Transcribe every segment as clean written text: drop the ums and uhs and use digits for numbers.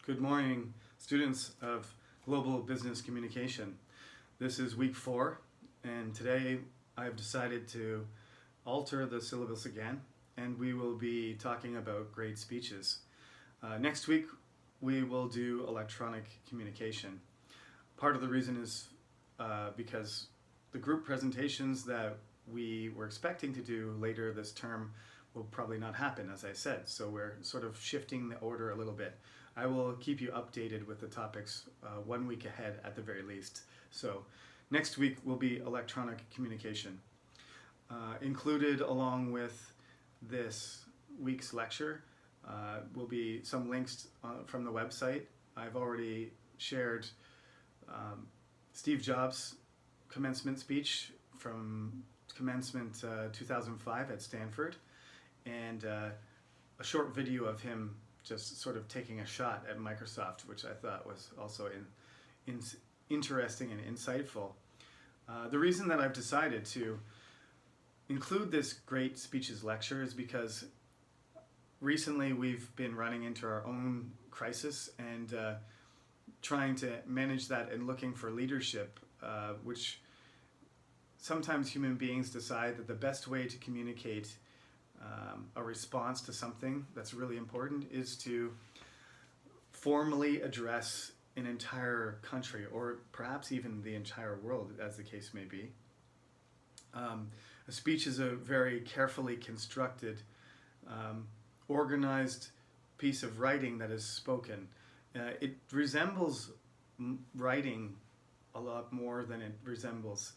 Good morning, students of Global Business Communication. This is week 4, and today I've decided to alter the syllabus again, and we will be talking about great speeches. Next week, we will do electronic communication. Part of the reason is because the group presentations that we were expecting to do later this term will probably not happen, as I said, so we're sort of shifting the order a little bit. I will keep you updated with the topics 1 week ahead at the very least. So next week will be electronic communication. Included along with this week's lecture will be some links from the website. I've already shared Steve Jobs' commencement speech from commencement 2005 at Stanford, and a short video of him just sort of taking a shot at Microsoft, which I thought was also interesting and insightful. The reason that I've decided to include this great speeches lecture is because recently we've been running into our own crisis and trying to manage that and looking for leadership, which sometimes human beings decide that the best way to communicate a response to something that's really important is to formally address an entire country, or perhaps even the entire world, as the case may be. A speech is a very carefully constructed, organized piece of writing that is spoken. It resembles writing a lot more than it resembles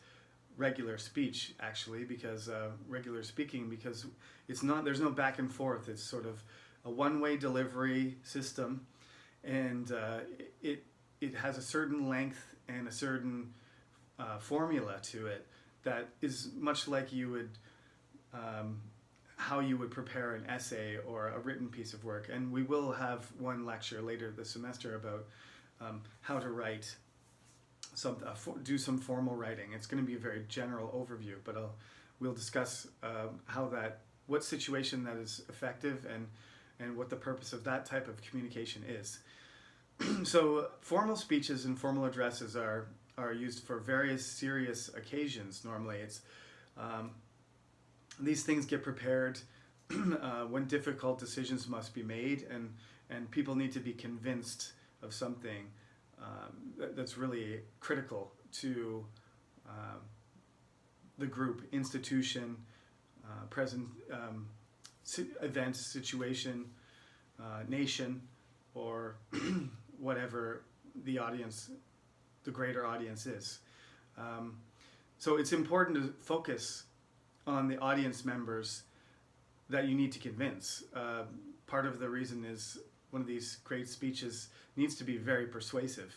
regular speech, actually, because regular speaking, because there's no back and forth. It's sort of a one-way delivery system, and it has a certain length and a certain formula to it that is much like you would how you would prepare an essay or a written piece of work. And we will have one lecture later this semester about how to write do some formal writing. It's going to be a very general overview, but we'll discuss what situation that is effective and what the purpose of that type of communication is. So formal speeches and formal addresses are used for various serious occasions. Normally it's these things get prepared when difficult decisions must be made, and people need to be convinced of something that's really critical to the group, institution, present event, situation, nation, or whatever the audience, the greater audience is. So it's important to focus on the audience members that you need to convince. Part of the reason is one of these great speeches needs to be very persuasive.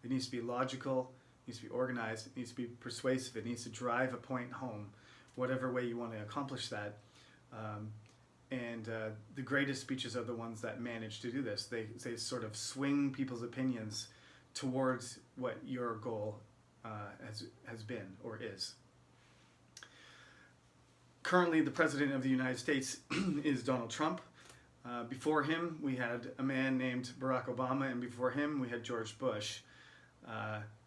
It needs to be logical, it needs to be organized, it needs to be persuasive, it needs to drive a point home, whatever way you want to accomplish that. The greatest speeches are the ones that manage to do this. They sort of swing people's opinions towards what your goal has been or is. Currently, the President of the United States is Donald Trump. Before him, we had a man named Barack Obama, and before him, we had George Bush.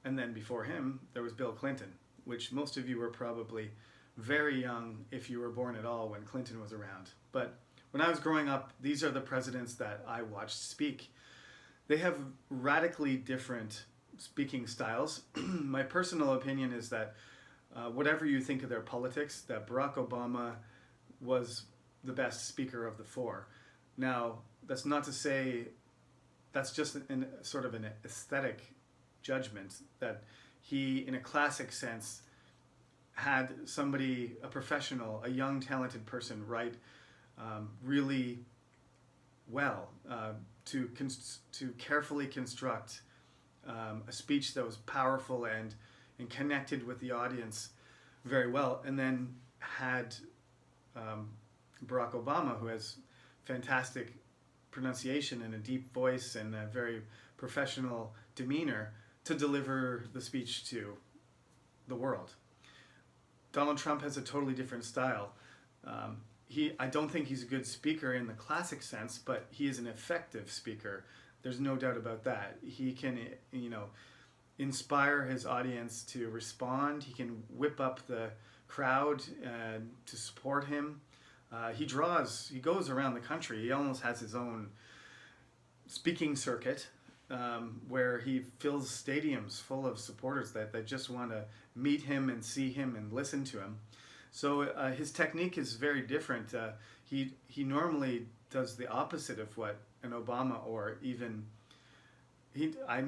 And then before him, there was Bill Clinton, which most of you were probably very young if you were born at all when Clinton was around. But when I was growing up, these are the presidents that I watched speak. They have radically different speaking styles. My personal opinion is that whatever you think of their politics, that Barack Obama was the best speaker of the four. Now, that's not to say, that's just sort of an aesthetic judgment, that he, in a classic sense, had somebody, a professional, a young, talented person write really well to carefully construct a speech that was powerful and connected with the audience very well, and then had Barack Obama, who has fantastic pronunciation and a deep voice and a very professional demeanor, to deliver the speech to the world. Donald Trump has a totally different style. I don't think he's a good speaker in the classic sense, but he is an effective speaker. There's no doubt about that. He can, inspire his audience to respond. He can whip up the crowd to support him. He goes around the country. He almost has his own speaking circuit where he fills stadiums full of supporters that just want to meet him and see him and listen to him. So his technique is very different. He normally does the opposite of what an Obama or even I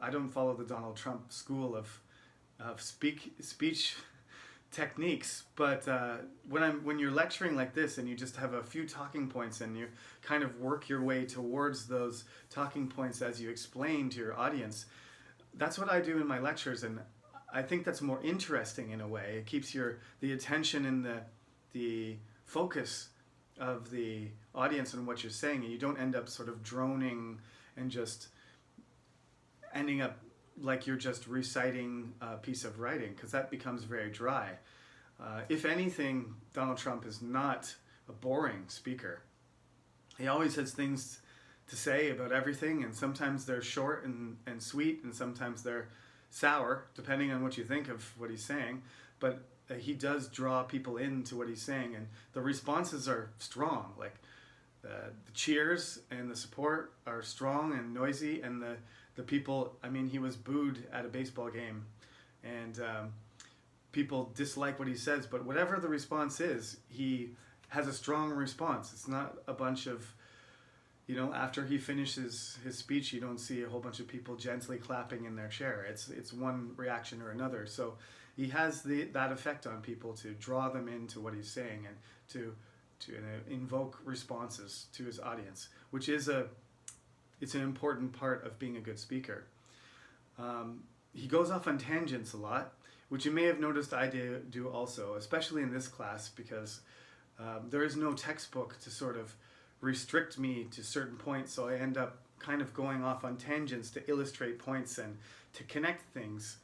don't follow the Donald Trump school of speech techniques, but when you're lecturing like this and you just have a few talking points and you kind of work your way towards those talking points as you explain to your audience, that's what I do in my lectures, and I think that's more interesting in a way. It keeps the attention and the focus of the audience on what you're saying, and you don't end up sort of droning and just ending up like you're just reciting a piece of writing, because that becomes very dry. If anything, Donald Trump is not a boring speaker. He always has things to say about everything, and sometimes they're short and sweet, and sometimes they're sour, depending on what you think of what he's saying. But he does draw people into what he's saying, and the responses are strong. Like the cheers and the support are strong and noisy, and the people, he was booed at a baseball game, and people dislike what he says, but whatever the response is, he has a strong response. It's not a bunch of, after he finishes his speech, you don't see a whole bunch of people gently clapping in their chair. It's one reaction or another. So he has that effect on people to draw them into what he's saying and to invoke responses to his audience, which is it's an important part of being a good speaker. He goes off on tangents a lot, which you may have noticed I do also, especially in this class, because there is no textbook to sort of restrict me to certain points, so I end up kind of going off on tangents to illustrate points and to connect things.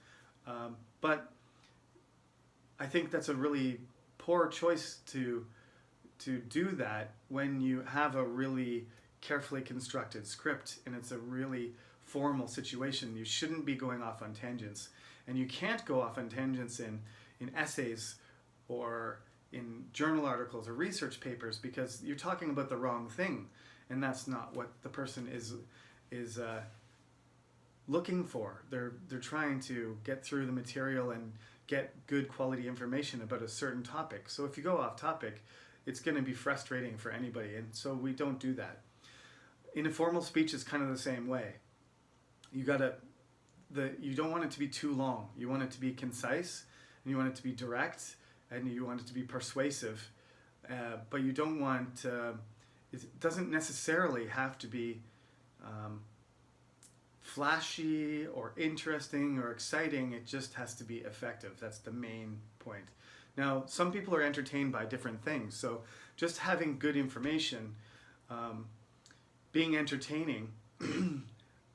But I think that's a really poor choice to do that when you have a really carefully constructed script and it's a really formal situation. You shouldn't be going off on tangents, and you can't go off on tangents in essays or in journal articles or research papers, because you're talking about the wrong thing, and that's not what the person is looking for. They're trying to get through the material and get good quality information about a certain topic. So if you go off topic, it's going to be frustrating for anybody, and so we don't do that. In a formal speech, it's kind of the same way. You don't want it to be too long. You want it to be concise, and you want it to be direct, and you want it to be persuasive. But you don't want, it doesn't necessarily have to be flashy or interesting or exciting. It just has to be effective. That's the main point. Now, some people are entertained by different things. So just having good information, being entertaining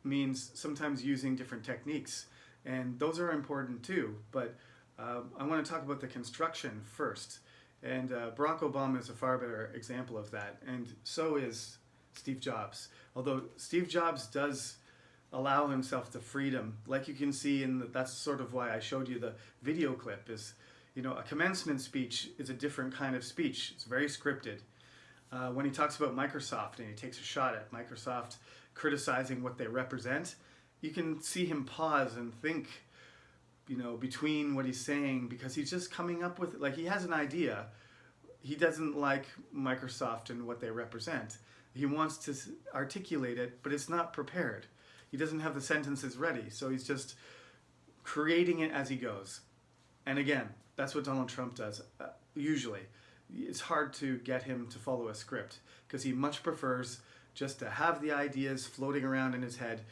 means sometimes using different techniques. And those are important too. But I want to talk about the construction first. And Barack Obama is a far better example of that. And so is Steve Jobs. Although Steve Jobs does allow himself the freedom, like you can see that's sort of why I showed you the video clip, is, a commencement speech is a different kind of speech. It's very scripted. When he talks about Microsoft and he takes a shot at Microsoft criticizing what they represent, you can see him pause and think, between what he's saying, because he's just coming up with, he has an idea. He doesn't like Microsoft and what they represent. He wants to articulate it, but it's not prepared. He doesn't have the sentences ready, so he's just creating it as he goes. And again, that's what Donald Trump does, usually. It's hard to get him to follow a script, because he much prefers just to have the ideas floating around in his head,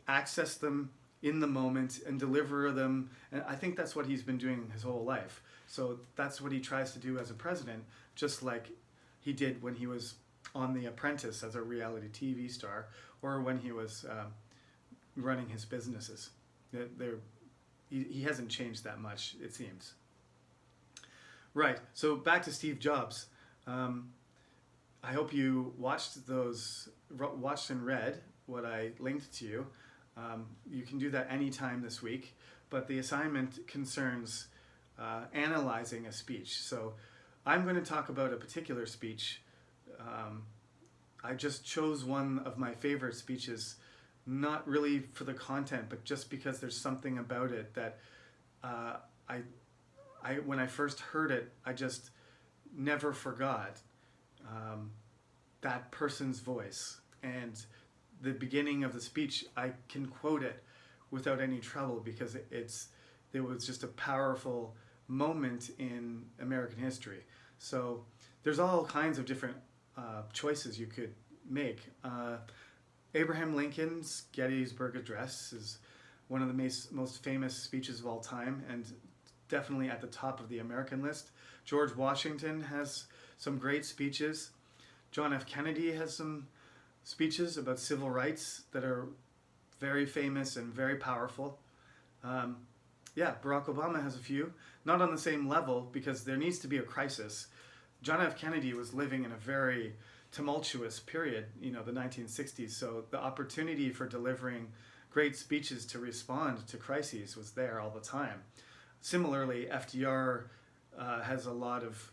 access them in the moment, and deliver them. And I think that's what he's been doing his whole life. So that's what he tries to do as a president, just like he did when he was on The Apprentice as a reality TV star, or when he was running his businesses. He hasn't changed that much, it seems. Right, so back to Steve Jobs. I hope you watched those watched and read what I linked to you, you can do that anytime this week. But the assignment concerns analyzing a speech. So I'm going to talk about a particular speech. I just chose one of my favorite speeches, not really for the content, but just because there's something about it that when I first heard it, I just never forgot that person's voice. And the beginning of the speech, I can quote it without any trouble because it was just a powerful moment in American history. So there's all kinds of different choices you could make. Abraham Lincoln's Gettysburg Address is one of the most famous speeches of all time, and definitely at the top of the American list. George Washington has some great speeches. John F. Kennedy has some speeches about civil rights that are very famous and very powerful. Barack Obama has a few, not on the same level because there needs to be a crisis. John F. Kennedy was living in a very tumultuous period, the 1960s, so the opportunity for delivering great speeches to respond to crises was there all the time. Similarly, FDR has a lot of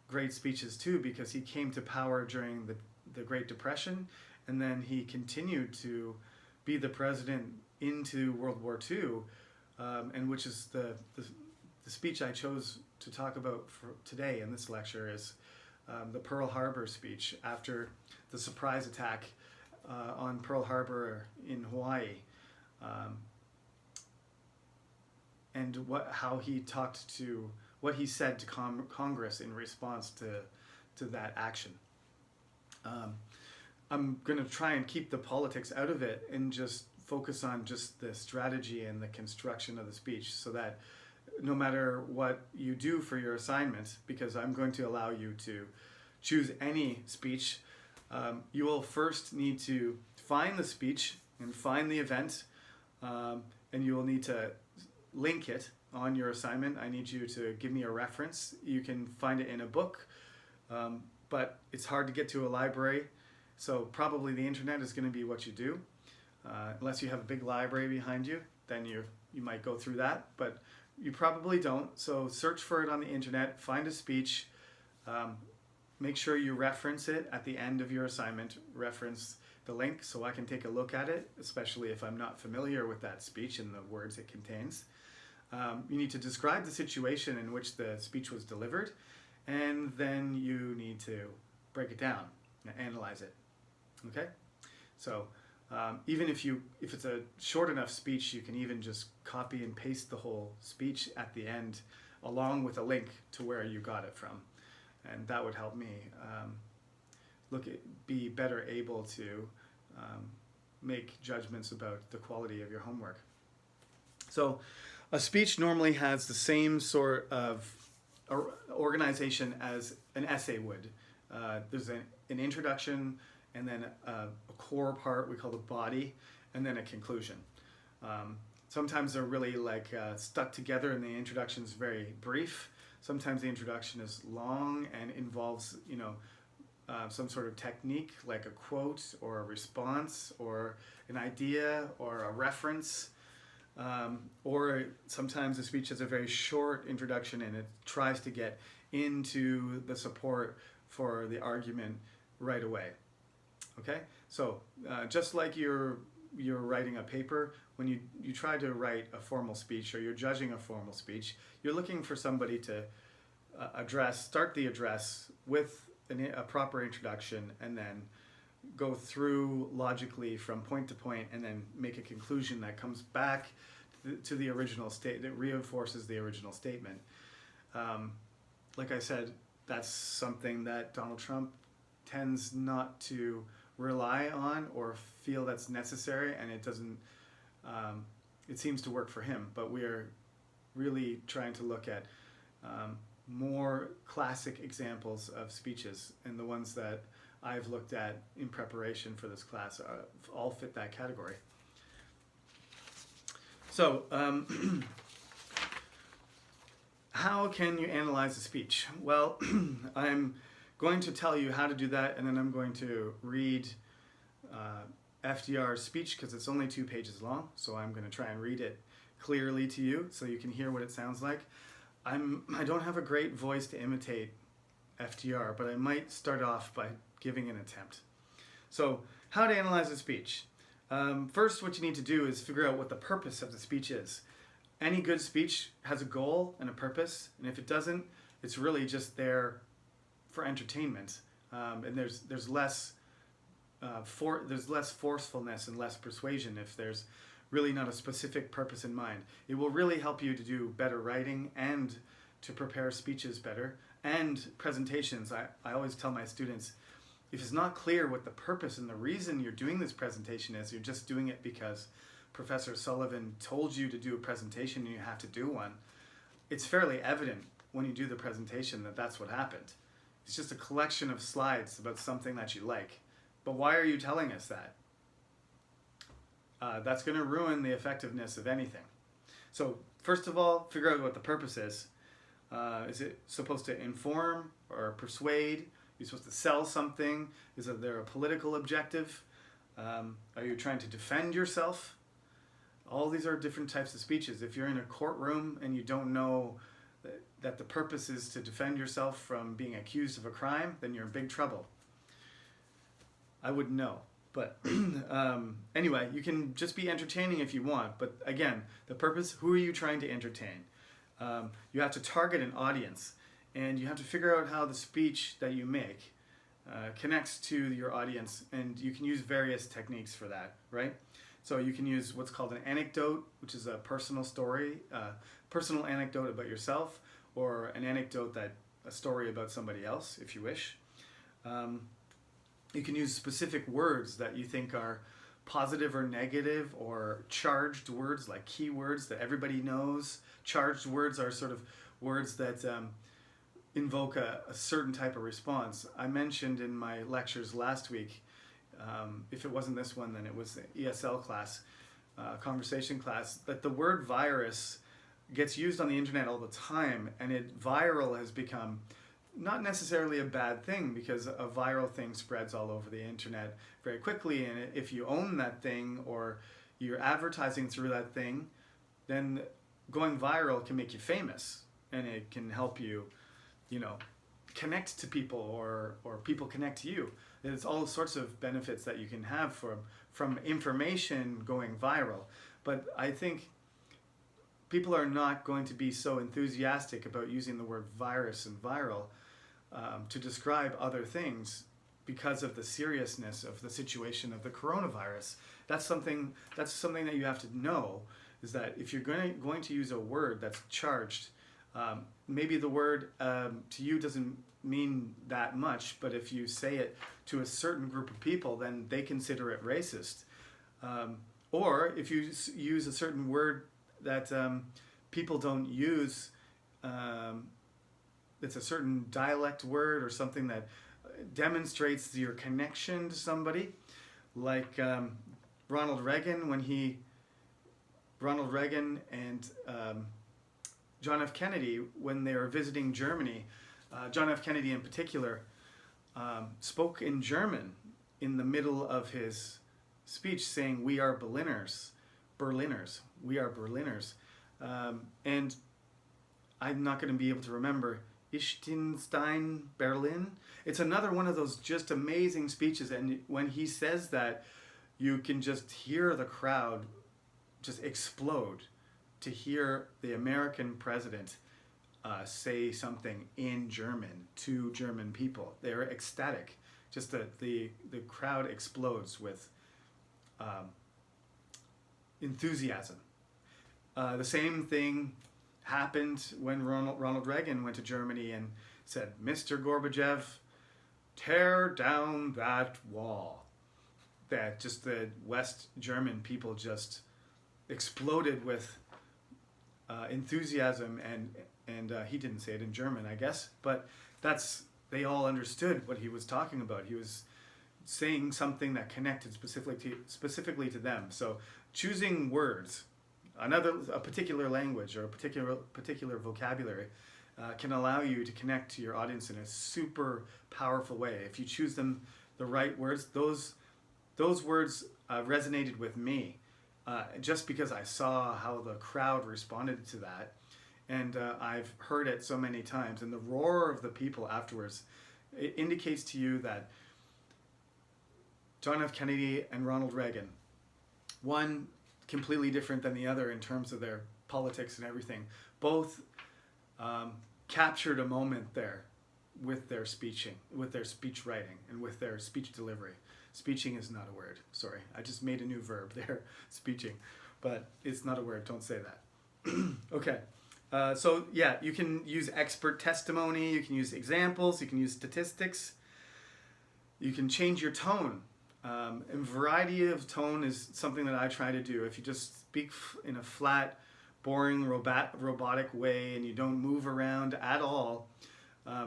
great speeches too because he came to power during the Great Depression, and then he continued to be the president into World War II, and which is the speech I chose to talk about for today in this lecture is the Pearl Harbor speech after the surprise attack on Pearl Harbor in Hawaii, and what he said to Congress in response to that action. I'm going to try and keep the politics out of it and just focus on just the strategy and the construction of the speech so that no matter what you do for your assignment, because I'm going to allow you to choose any speech, you will first need to find the speech and find the event, and you will need to link it on your assignment. I need you to give me a reference. You can find it in a book, but it's hard to get to a library, so probably the internet is going to be what you do. Unless you have a big library behind you, then you might go through that, but you probably don't. So search for it on the internet, find a speech, make sure you reference it at the end of your assignment, reference the link so I can take a look at it, especially if I'm not familiar with that speech and the words it contains. You need to describe the situation in which the speech was delivered, and then you need to break it down and analyze it. Okay? So even if it's a short enough speech, you can even just copy and paste the whole speech at the end along with a link to where you got it from. And that would help me be better able to make judgments about the quality of your homework. So a speech normally has the same sort of organization as an essay would. There's an introduction, and then a core part we call the body, and then a conclusion. Sometimes they're really stuck together and the introduction is very brief. Sometimes the introduction is long and involves some sort of technique like a quote or a response or an idea or a reference. Or sometimes the speech has a very short introduction and it tries to get into the support for the argument right away. Okay, so just like you're writing a paper, when you try to write a formal speech or you're judging a formal speech, you're looking for somebody to start the address with a proper introduction and then go through logically from point to point and then make a conclusion that comes back to the original state, that reinforces the original statement. Like I said, that's something that Donald Trump tends not to rely on or feel that's necessary, and it doesn't, it seems to work for him, but we're really trying to look at more classic examples of speeches, and the ones that I've looked at in preparation for this class all fit that category. So, how can you analyze a speech? Well, I'm going to tell you how to do that, and then I'm going to read FDR's speech because it's only 2 pages long, so I'm going to try and read it clearly to you so you can hear what it sounds like. I don't have a great voice to imitate FDR, but I might start off by giving an attempt. So, how to analyze a speech. First, what you need to do is figure out what the purpose of the speech is. Any good speech has a goal and a purpose, and if it doesn't, it's really just there for entertainment. And there's less forcefulness and less persuasion if there's really not a specific purpose in mind. It will really help you to do better writing and to prepare speeches better and presentations. I always tell my students, if it's not clear what the purpose and the reason you're doing this presentation is, you're just doing it because Professor Sullivan told you to do a presentation and you have to do one, it's fairly evident when you do the presentation that that's what happened. It's just a collection of slides about something that you like. But why are you telling us that? That's going to ruin the effectiveness of anything. So first of all, figure out what the purpose is. Is it supposed to inform or persuade? You're supposed to sell something? Is there a political objective? Are you trying to defend yourself? All these are different types of speeches. If you're in a courtroom and you don't know that the purpose is to defend yourself from being accused of a crime, then you're in big trouble. I wouldn't know. But anyway, you can just be entertaining if you want. But again, the purpose, who are you trying to entertain? You have to target an audience. And you have to figure out how the speech that you make connects to your audience. And you can use various techniques for that, right? So you can use what's called an anecdote, which is a personal story, personal anecdote about yourself, or an anecdote a story about somebody else, if you wish. You can use specific words that you think are positive or negative, or charged words like keywords that everybody knows. Charged words are sort of words that invoke a certain type of response. I mentioned in my lectures last week, if it wasn't this one, then it was the ESL class, conversation class, that the word virus gets used on the internet all the time, and viral has become not necessarily a bad thing, because a viral thing spreads all over the internet very quickly, and if you own that thing or you're advertising through that thing, then going viral can make you famous, and it can help you, connect to people, or people connect to you. There's all sorts of benefits that you can have from information going viral. But I think people are not going to be so enthusiastic about using the word virus and viral to describe other things because of the seriousness of the situation of the coronavirus. That's something that you have to know, is that if you're going to use a word that's charged, maybe the word to you doesn't mean that much, but if you say it to a certain group of people, then they consider it racist. Or if you use a certain word that people don't use, it's a certain dialect word or something that demonstrates your connection to somebody, like Ronald Reagan and John F. Kennedy, when they were visiting Germany, John F. Kennedy in particular spoke in German in the middle of his speech, saying, "We are Berliners, we are Berliners." And I'm not going to be able to remember, Ichtenstein, Berlin. It's another one of those just amazing speeches, and when he says that, you can just hear the crowd just explode to hear the American president say something in German to German people. They're ecstatic. Just the crowd explodes with enthusiasm. The same thing happened when Ronald Reagan went to Germany and said, "Mr. Gorbachev, tear down that wall." That just the West German people just exploded with enthusiasm, and he didn't say it in German, I guess, but they all understood what he was talking about. He was saying something that connected specifically to them. So choosing words, a particular language or a particular vocabulary can allow you to connect to your audience in a super powerful way. If you choose the right words, those those words resonated with me just because I saw how the crowd responded to that. And I've heard it so many times. And the roar of the people afterwards, it indicates to you that John F. Kennedy and Ronald Reagan, one completely different than the other in terms of their politics and everything, both captured a moment there with their speeching, with their speech writing, and with their speech delivery. Speeching is not a word. Sorry, I just made a new verb there, speeching. But it's not a word, don't say that. Okay. So yeah, you can use expert testimony, you can use examples, you can use statistics, you can change your tone. And variety of tone is something that I try to do. If you just speak in a flat, boring, robotic way and you don't move around at all,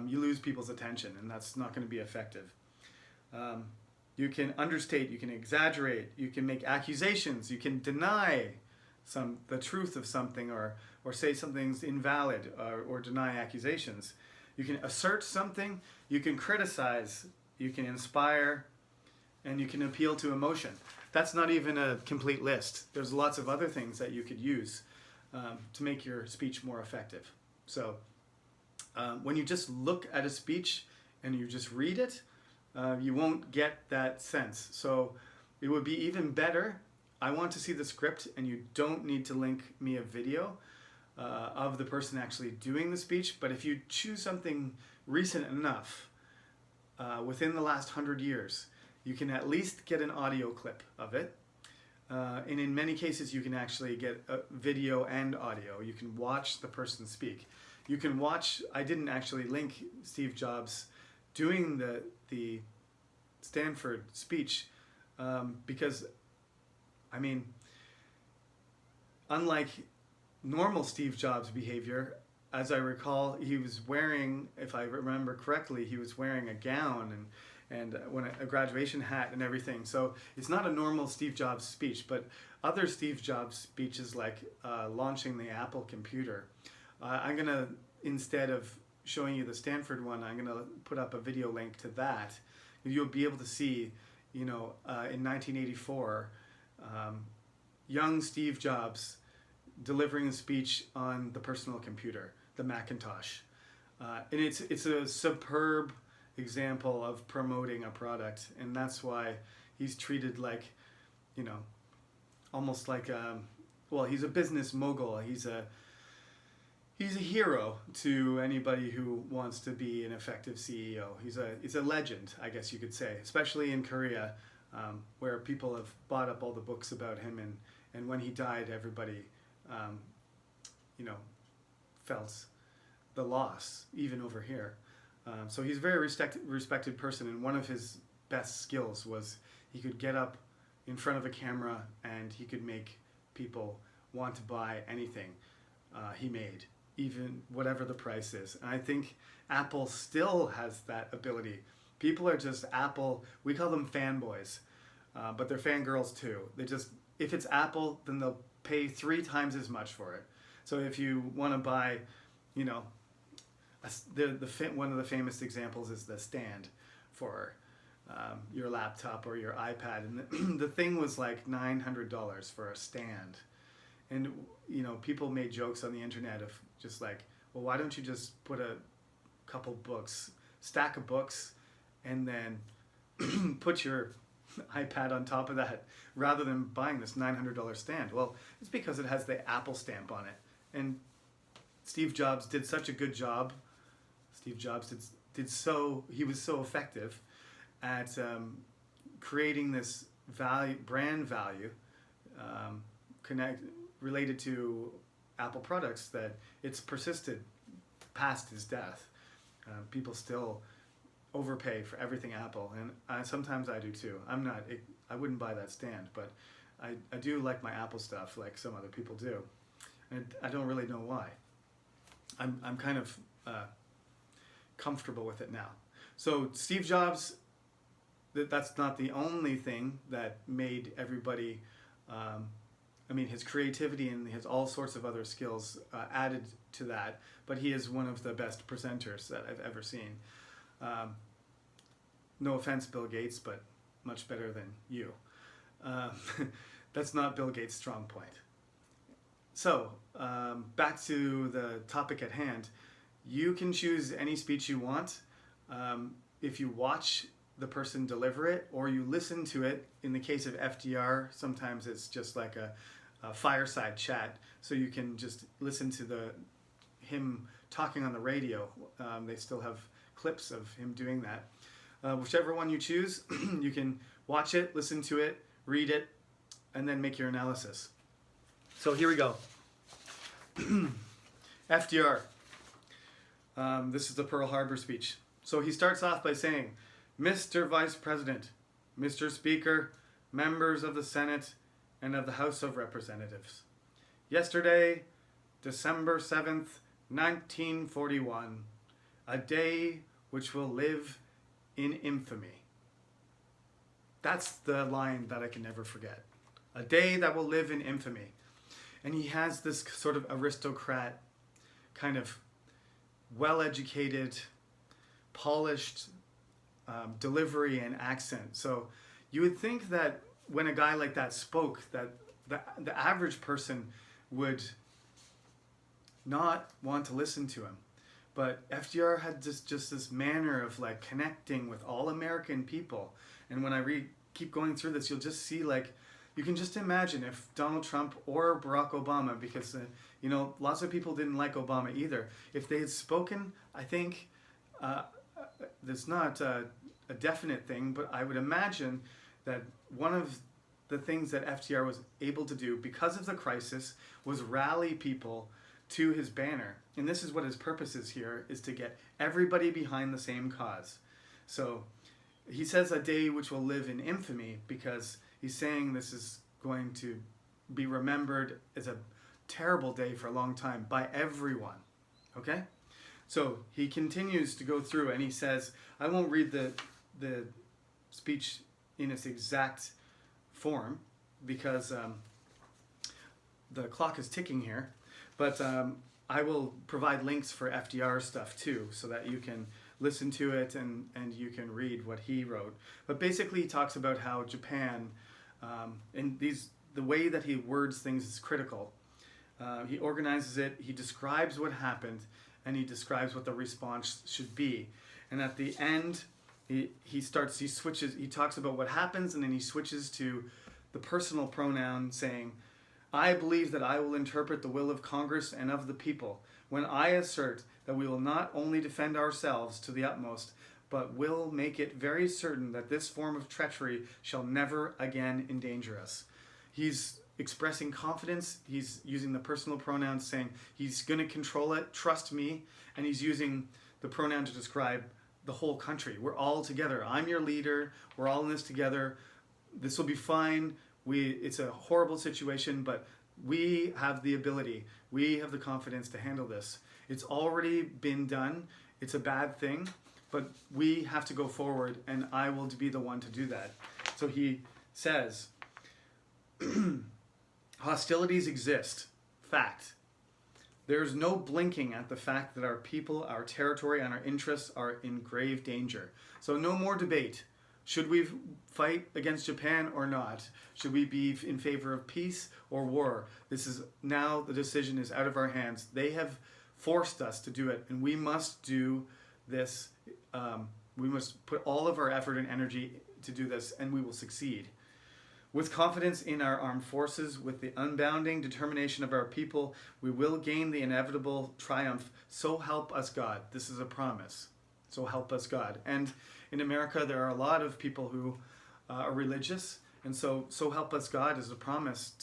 you lose people's attention, and that's not going to be effective. You can understate, you can exaggerate, you can make accusations, you can deny the truth of something, or say something's invalid, or deny accusations. You can assert something, you can criticize, you can inspire, and you can appeal to emotion. That's not even a complete list. There's lots of other things that you could use to make your speech more effective. So when you just look at a speech and you just read it, you won't get that sense. So it would be even better. I want to see the script, and you don't need to link me a video of the person actually doing the speech. But if you choose something recent enough, within the last 100 years, you can at least get an audio clip of it. And in many cases, you can actually get a video and audio. You can watch the person speak. You can watch, I didn't actually link Steve Jobs doing the Stanford speech because, I mean, unlike normal Steve Jobs behavior, as I recall, he was wearing, if I remember correctly, he was wearing a gown and when a graduation hat and everything. So it's not a normal Steve Jobs speech, but other Steve Jobs speeches, like launching the Apple computer. I'm going to, instead of showing you the Stanford one, I'm going to put up a video link to that. You'll be able to see, in 1984, young Steve Jobs delivering a speech on the personal computer, the Macintosh. And it's a superb example of promoting a product, and that's why he's treated like, almost like he's a business mogul. He's a hero to anybody who wants to be an effective CEO. He's a legend, I guess you could say, especially in Korea, where people have bought up all the books about him, and when he died, everybody felt the loss, even over here. So he's a very respected person, and one of his best skills was he could get up in front of a camera and he could make people want to buy anything he made, even whatever the price is. And I think Apple still has that ability. People are just Apple, we call them fanboys, but they're fangirls too. If it's Apple, then they'll pay 3 times as much for it. So if you want to buy, one of the famous examples is the stand for your laptop or your iPad, and the thing was like $900 for a stand. And people made jokes on the internet of just like, well, why don't you just put a couple books, stack of books, and then put your iPad on top of that, rather than buying this $900 stand? Well, it's because it has the Apple stamp on it. And Steve Jobs did such a good job. Steve Jobs he was so effective at creating this brand value, related to Apple products, that it's persisted past his death. People still overpay for everything Apple, and sometimes I do too. I wouldn't buy that stand, but I do like my Apple stuff, like some other people do, and I don't really know why. I'm kind of comfortable with it now. So Steve Jobs, that's not the only thing that made everybody, his creativity and his all sorts of other skills added to that, but he is one of the best presenters that I've ever seen. No offense, Bill Gates, but much better than you. Um, that's not Bill Gates' strong point. So, back to the topic at hand. You can choose any speech you want. If you watch the person deliver it, or you listen to it. In the case of FDR, sometimes it's just like a fireside chat, so you can just listen to him talking on the radio. They still have clips of him doing that. Whichever one you choose, you can watch it, listen to it, read it, and then make your analysis. So here we go. FDR. This is the Pearl Harbor speech. So he starts off by saying, Mr. Vice President, Mr. Speaker, members of the Senate and of the House of Representatives. Yesterday, December 7th, 1941, a day which will live in infamy. That's the line that I can never forget. A day that will live in infamy. And he has this sort of aristocrat, kind of well-educated, polished delivery and accent. So you would think that when a guy like that spoke, that the average person would not want to listen to him. But FDR had just this manner of like connecting with all American people. And when I keep going through this, you'll just see like, you can just imagine if Donald Trump or Barack Obama, because lots of people didn't like Obama either, if they had spoken, I think there's not a definite thing, but I would imagine that one of the things that FDR was able to do because of the crisis was rally people to his banner. And this is what his purpose is here, is to get everybody behind the same cause. So he says a day which will live in infamy, because he's saying this is going to be remembered as a terrible day for a long time by everyone. Okay? So he continues to go through and he says, I won't read the speech in its exact form because the clock is ticking here, but I will provide links for FDR stuff too, so that you can listen to it and you can read what he wrote. But basically he talks about how Japan, and the way that he words things is critical. He organizes it, he describes what happened, and he describes what the response should be. And at the end, he talks about what happens, and then he switches to the personal pronoun, saying, I believe that I will interpret the will of Congress and of the people when I assert that we will not only defend ourselves to the utmost, but will make it very certain that this form of treachery shall never again endanger us. He's expressing confidence. He's using the personal pronouns, saying he's going to control it, trust me, and he's using the pronoun to describe the whole country. We're all together. I'm your leader. We're all in this together. This will be fine. It's a horrible situation, but we have the ability. We have the confidence to handle this. It's already been done. It's a bad thing, but we have to go forward, and I will be the one to do that. So he says, hostilities exist. Fact. There's no blinking at the fact that our people, our territory, and our interests are in grave danger. So no more debate. Should we fight against Japan or not? Should we be in favor of peace or war? Now the decision is out of our hands. They have forced us to do it, and we must do this. We must put all of our effort and energy to do this, and we will succeed. With confidence in our armed forces, with the unbounding determination of our people, we will gain the inevitable triumph. So help us God. This is a promise. So help us God. And in America, there are a lot of people who are religious, and so help us God is a promise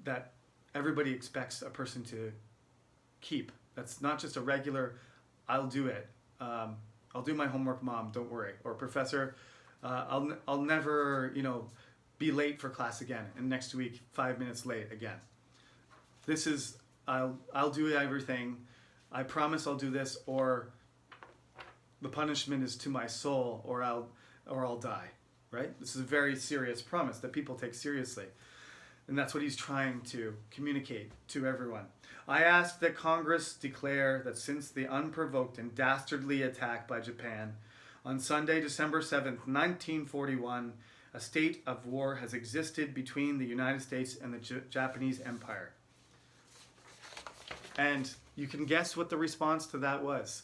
that everybody expects a person to keep. That's not just a regular, I'll do it. I'll do my homework, Mom, don't worry. Or Professor, I'll never, be late for class again, and next week 5 minutes late again. This is I'll do everything. I promise I'll do this, or the punishment is to my soul, or I'll die. Right? This is a very serious promise that people take seriously. And that's what he's trying to communicate to everyone. I ask that Congress declare that since the unprovoked and dastardly attack by Japan On Sunday, December 7th, 1941, a state of war has existed between the United States and the Japanese Empire. And you can guess what the response to that was.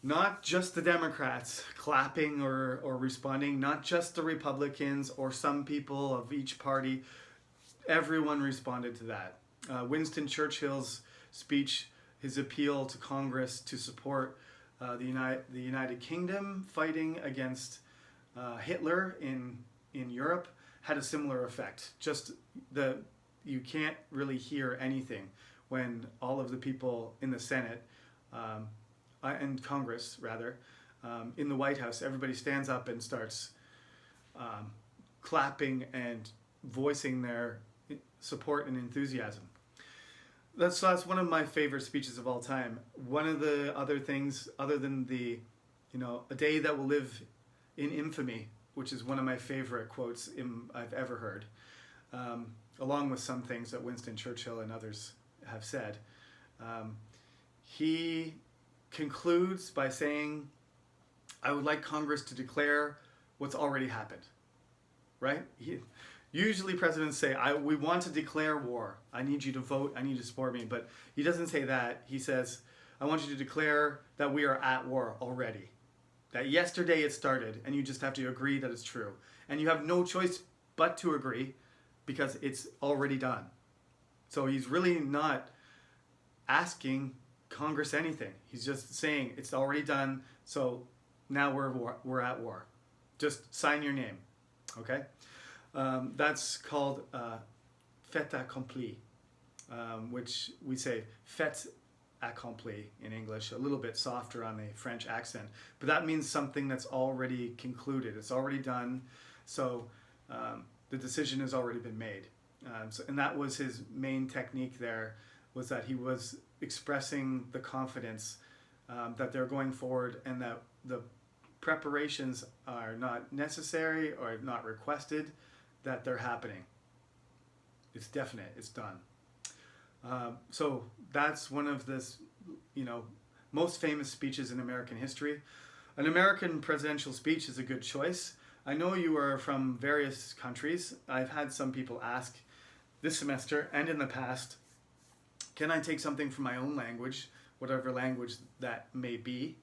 Not just the Democrats clapping or responding, not just the Republicans or some people of each party. Everyone responded to that. Winston Churchill's speech, his appeal to Congress to support the United Kingdom fighting against Hitler in Europe, had a similar effect. You can't really hear anything when all of the people in the Senate and Congress, rather, in the White House, everybody stands up and starts clapping and voicing their support and enthusiasm. That's one of my favorite speeches of all time. One of the other things, other than a day that will live in infamy, which is one of my favorite quotes I've ever heard, along with some things that Winston Churchill and others have said. He concludes by saying, I would like Congress to declare what's already happened. Right? Usually presidents say, we want to declare war. I need you to vote. I need you to support me. But he doesn't say that. He says, I want you to declare that we are at war already. That yesterday it started, and you just have to agree that it's true. And you have no choice but to agree because it's already done. So he's really not asking Congress anything. He's just saying it's already done, so now we're at war. Just sign your name, okay? That's called fait accompli, which we say fait accompli in English, a little bit softer on the French accent. But that means something that's already concluded. It's already done, so the decision has already been made. And that was his main technique there, was that he was expressing the confidence that they're going forward and that the preparations are not necessary or not requested, that they're happening. It's definite, it's done. So that's one of the most famous speeches in American history. An American presidential speech is a good choice. I know you are from various countries. I've had some people ask this semester and in the past, can I take something from my own language, whatever language that may be,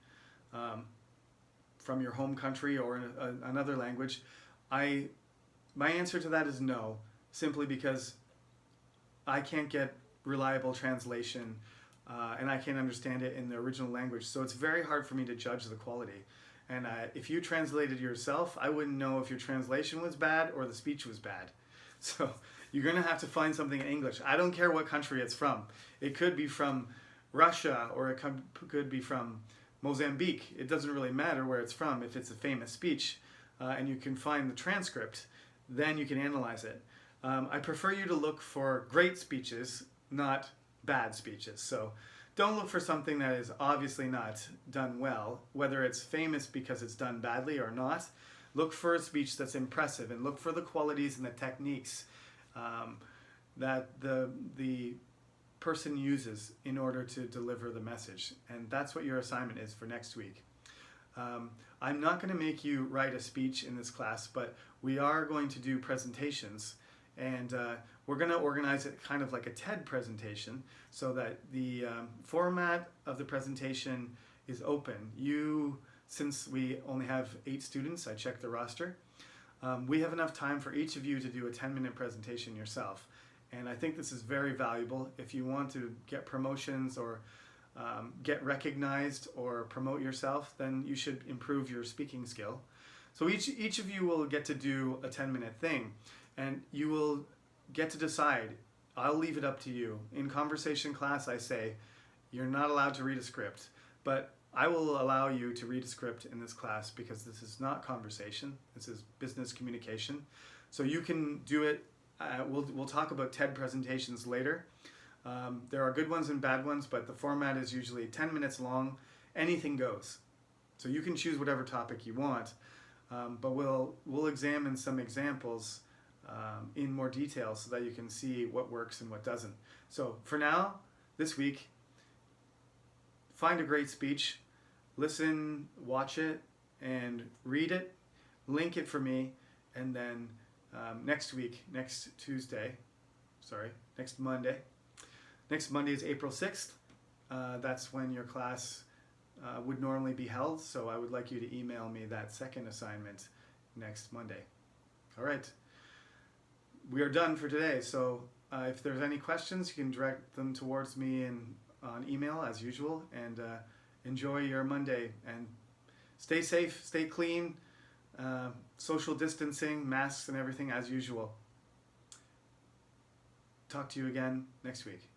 from your home country or another language? My answer to that is no, simply because I can't get reliable translation and I can't understand it in the original language. So it's very hard for me to judge the quality. And if you translated yourself, I wouldn't know if your translation was bad or the speech was bad. So you're going to have to find something in English. I don't care what country it's from. It could be from Russia or it could be from Mozambique. It doesn't really matter where it's from. If it's a famous speech and you can find the transcript, then you can analyze it. I prefer you to look for great speeches, not bad speeches. So don't look for something that is obviously not done well, whether it's famous because it's done badly or not. Look for a speech that's impressive and look for the qualities and the techniques that the person uses in order to deliver the message. And that's what your assignment is for next week. I'm not going to make you write a speech in this class, but we are going to do presentations. And we're going to organize it kind of like a TED presentation so that the format of the presentation is open. Since we only have 8 students, I checked the roster, we have enough time for each of you to do a 10-minute presentation yourself. And I think this is very valuable. If you want to get promotions or get recognized or promote yourself, then you should improve your speaking skill. So each of you will get to do a 10-minute thing. And you will get to decide. I'll leave it up to you. In conversation class, I say, you're not allowed to read a script. But I will allow you to read a script in this class because this is not conversation. This is business communication. So you can do it. We'll talk about TED presentations later. There are good ones and bad ones, but the format is usually 10 minutes long. Anything goes. So you can choose whatever topic you want. But we'll examine some examples in more detail so that you can see what works and what doesn't. So for now, this week, find a great speech, listen, watch it, and read it, link it for me, and then next Monday. Next Monday is April 6th. That's when your class would normally be held, so I would like you to email me that second assignment next Monday. All right. We are done for today, so if there's any questions, you can direct them towards me on email as usual, and enjoy your Monday, and stay safe, stay clean, social distancing, masks and everything as usual. Talk to you again next week.